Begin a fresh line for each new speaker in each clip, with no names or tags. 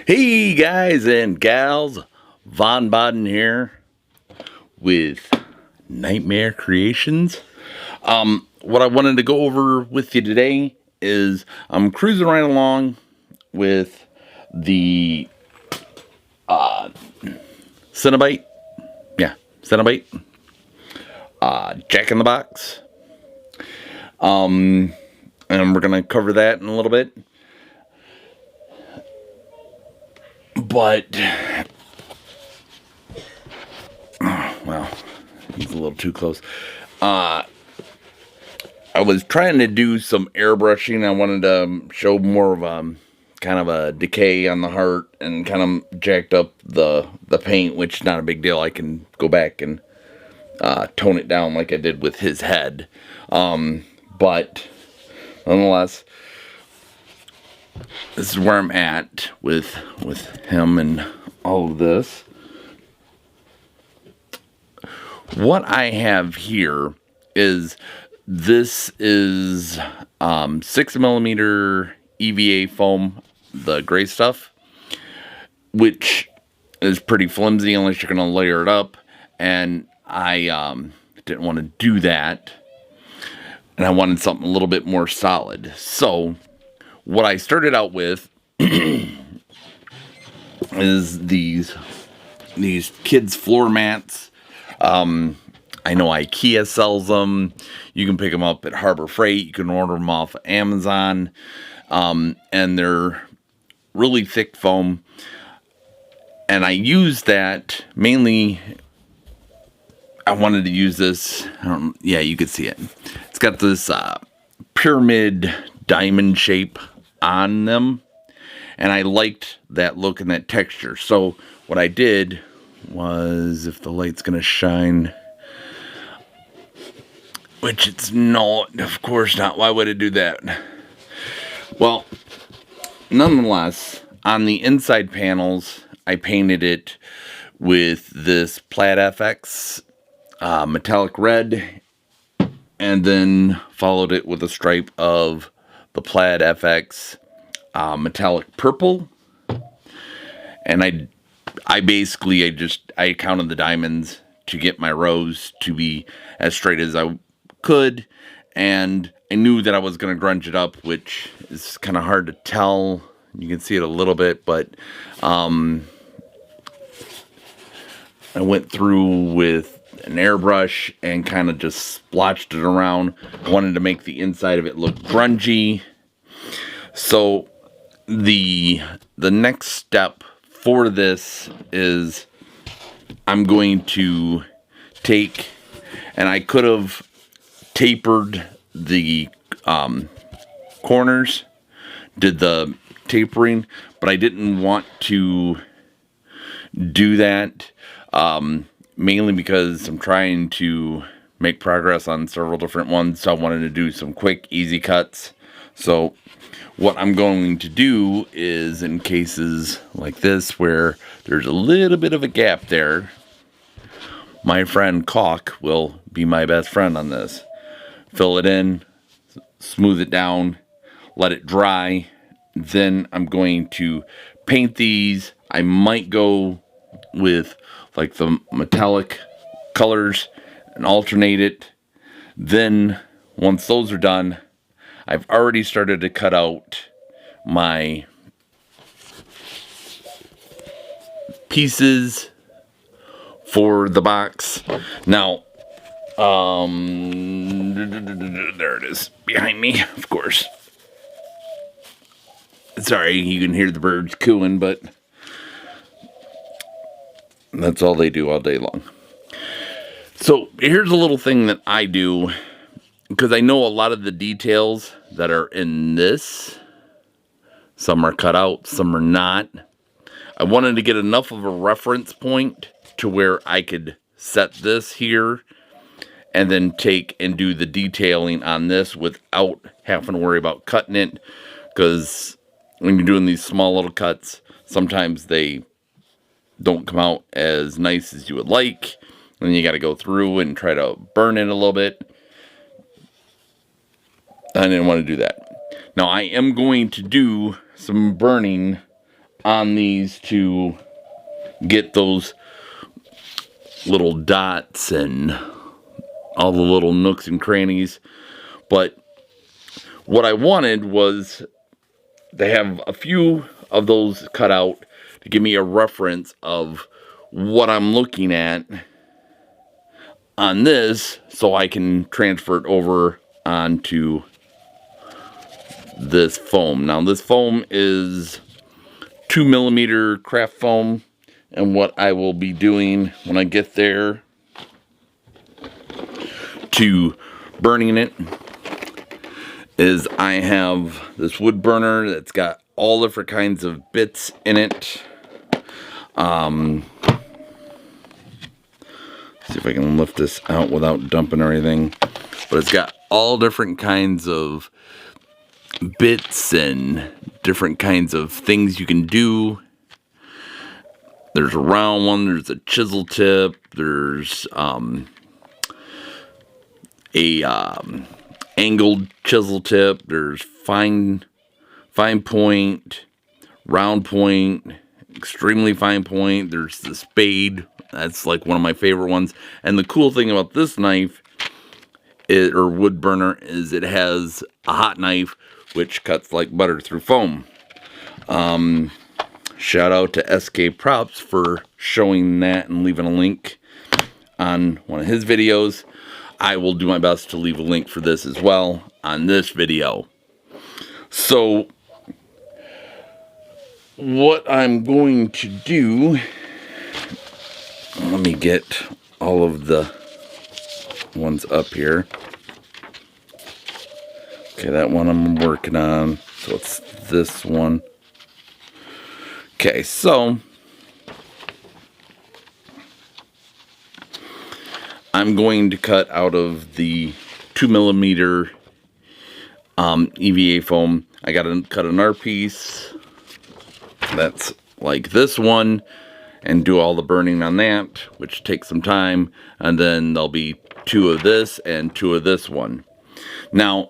Hey guys and gals, Von Baden here with Nightmare Creations. What I wanted to go over with you today is I'm cruising right along with the cenobite, cenobite, Jack in the Box, and we're gonna cover that in a little bit. But well, he's a little too close. I was trying to do some airbrushing. I wanted to show more of kind of a decay on the heart and kind of jacked up the paint, which is not a big deal. I can go back and tone it down like I did with his head. But nonetheless, this is where I'm at with him and all of this. What I have here is this is 6mm EVA foam, the gray stuff, which is pretty flimsy unless you're going to layer it up, and I didn't want to do that, and I wanted something a little bit more solid. So what I started out with is these kids floor mats. I know IKEA sells them. You can pick them up at Harbor Freight. You can order them off Amazon. And they're really thick foam. And I use that mainly. I wanted to use this. Yeah, you could see it. It's got this pyramid diamond shape on them. And I liked that look and that texture. So what I did was, if the light's going to shine, which it's not, of course not. Why would it do that? Well, nonetheless, on the inside panels, I painted it with this Plaid FX metallic red, and then followed it with a stripe of the Plaid FX metallic purple. And I basically counted the diamonds to get my rows to be as straight as I could, and I knew that I was going to grunge it up, which is kind of hard to tell. You can see it a little bit, but I went through with an airbrush and kind of just splotched it around. I wanted to make the inside of it look grungy. So the next step for this is I'm going to take, and I could have tapered the corners, did the tapering, but I didn't want to do that, mainly because I'm trying to make progress on several different ones, so I wanted to do some quick, easy cuts. So what I'm going to do is, in cases like this where there's a little bit of a gap there, my friend Caulk will be my best friend on this. Fill it in, smooth it down, let it dry. Then I'm going to paint these. I might go with like the metallic colors and alternate it. Then once those are done, I've already started to cut out my pieces for the box. Now, there it is behind me, of course. Sorry, you can hear the birds cooing, but that's all they do all day long. So here's a little thing that I do, because I know a lot of the details that are in this, some are cut out, some are not. I wanted to get enough of a reference point to where I could set this here and then take and do the detailing on this without having to worry about cutting it, because when you're doing these small little cuts, sometimes they don't come out as nice as you would like, and then you got to go through and try to burn it a little bit. I didn't want to do that. Now I am going to do some burning on these to get those little dots and all the little nooks and crannies. But what I wanted was to have a few of those cut out to give me a reference of what I'm looking at on this, so I can transfer it over onto this foam. Now this foam is 2mm craft foam, and what I will be doing when I get there to burning it is I have this wood burner that's got all different kinds of bits in it. See if I can lift this out without dumping or anything. But it's got all different kinds of bits and different kinds of things you can do. There's a round one, there's a chisel tip, there's angled chisel tip, there's fine point, round point, extremely fine point, there's the spade. That's like one of my favorite ones. And the cool thing about this knife or wood burner is it has a hot knife which cuts like butter through foam. Shout out to SK Props for showing that and leaving a link on one of his videos. I will do my best to leave a link for this as well on this video. So what I'm going to do, let me get all of the ones up here. Okay, that one I'm working on. So it's this one. Okay, so I'm going to cut out of the 2mm EVA foam. I gotta cut another piece that's like this one and do all the burning on that, which takes some time. And then there'll be 2 of this and 2 of this one. Now,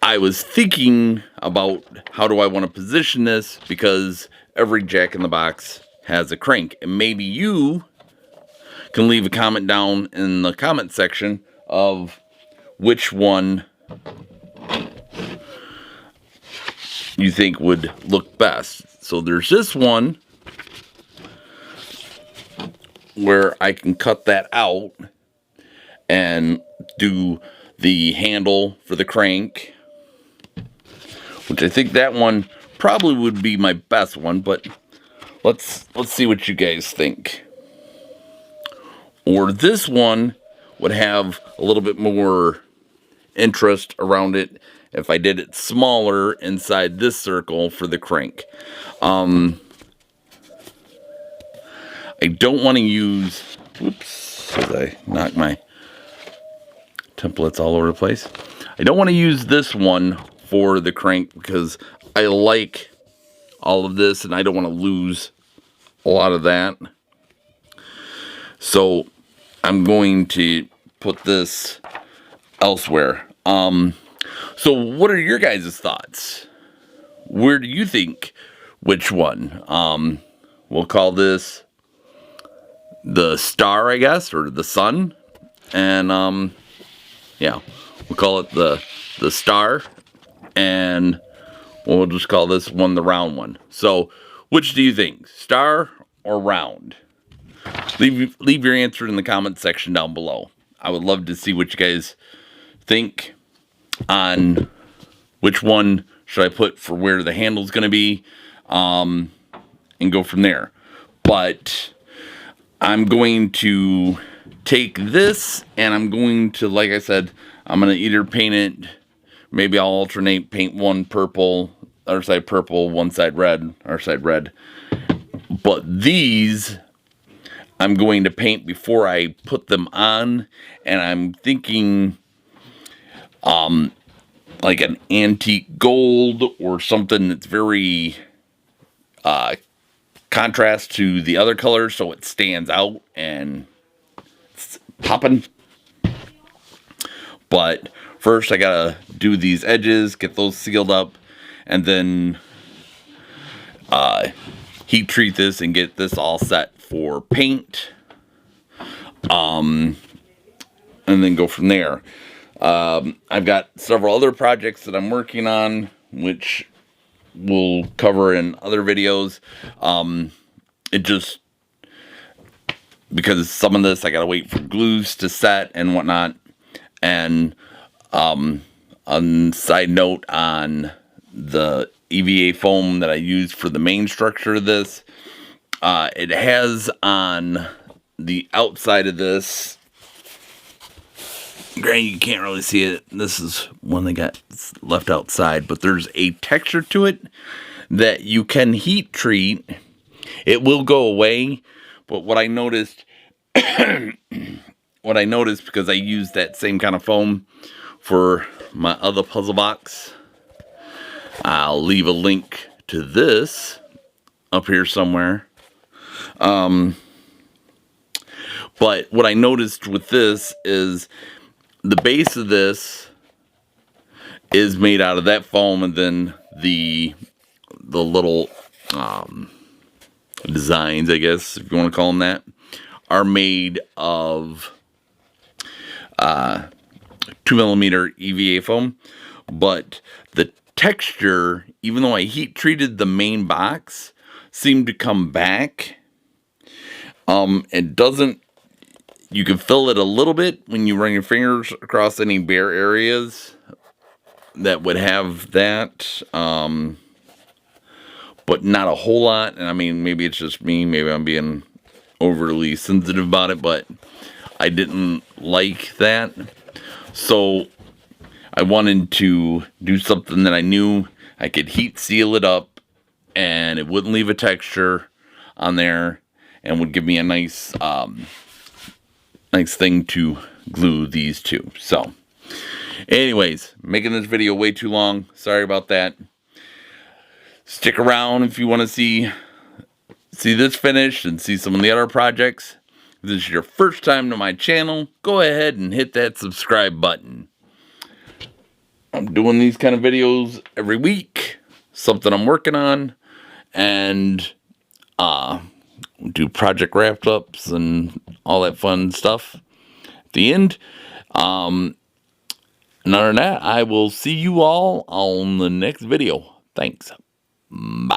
I was thinking about how do I want to position this, because every Jack in the Box has a crank. And maybe you can leave a comment down in the comment section of which one you think would look best. So there's this one where I can cut that out and do the handle for the crank, which I think that one probably would be my best one, but let's see what you guys think. Or this one would have a little bit more interest around it if I did it smaller inside this circle for the crank. I don't want to use, whoops, as I knock my templates all over the place. I don't want to use this one for the crank because I like all of this and I don't want to lose a lot of that. So I'm going to put this elsewhere. So what are your guys' thoughts? Where do you think which one? We'll call this the star, I guess, or the sun. And yeah, we'll call it the star. And we'll just call this one the round one. So which do you think? Star or round? Leave your answer in the comment section down below. I would love to see what you guys think on which one should I put for where the handle's going to be, and go from there. But I'm going to take this and I'm going to, like I said, I'm going to either paint it, maybe I'll alternate, paint one purple, other side purple, one side red, other side red. But these I'm going to paint before I put them on, and I'm thinking like an antique gold or something that's very contrast to the other colors, so it stands out and it's popping. But first I gotta do these edges, get those sealed up, and then heat treat this and get this all set for paint. And then go from there. I've got several other projects that I'm working on, which we'll cover in other videos. It just, because some of this I gotta wait for glues to set and whatnot. And on side note on the EVA foam that I use for the main structure of this, it has on the outside of this, granted you can't really see it, this is one that got left outside, but there's a texture to it that you can heat treat. It will go away, but what I noticed because I used that same kind of foam for my other puzzle box, I'll leave a link to this up here somewhere. But what I noticed with this is the base of this is made out of that foam, and then the little designs, I guess, if you want to call them that, are made of 2mm EVA foam. But the texture, even though I heat treated the main box, seemed to come back. It doesn't. You can feel it a little bit when you run your fingers across any bare areas that would have that, but not a whole lot. And I mean, maybe it's just me, maybe I'm being overly sensitive about it, but I didn't like that. So I wanted to do something that I knew I could heat seal it up and it wouldn't leave a texture on there and would give me a nice thing to glue these to. So anyways, making this video way too long, sorry about that. Stick around if you want to see this finished and see some of the other projects. If this is your first time to my channel, go ahead and hit that subscribe button. I'm doing these kind of videos every week, something I'm working on, and do project wrap-ups and all that fun stuff at the end. And other than that, I will see you all on the next video. Thanks. Bye.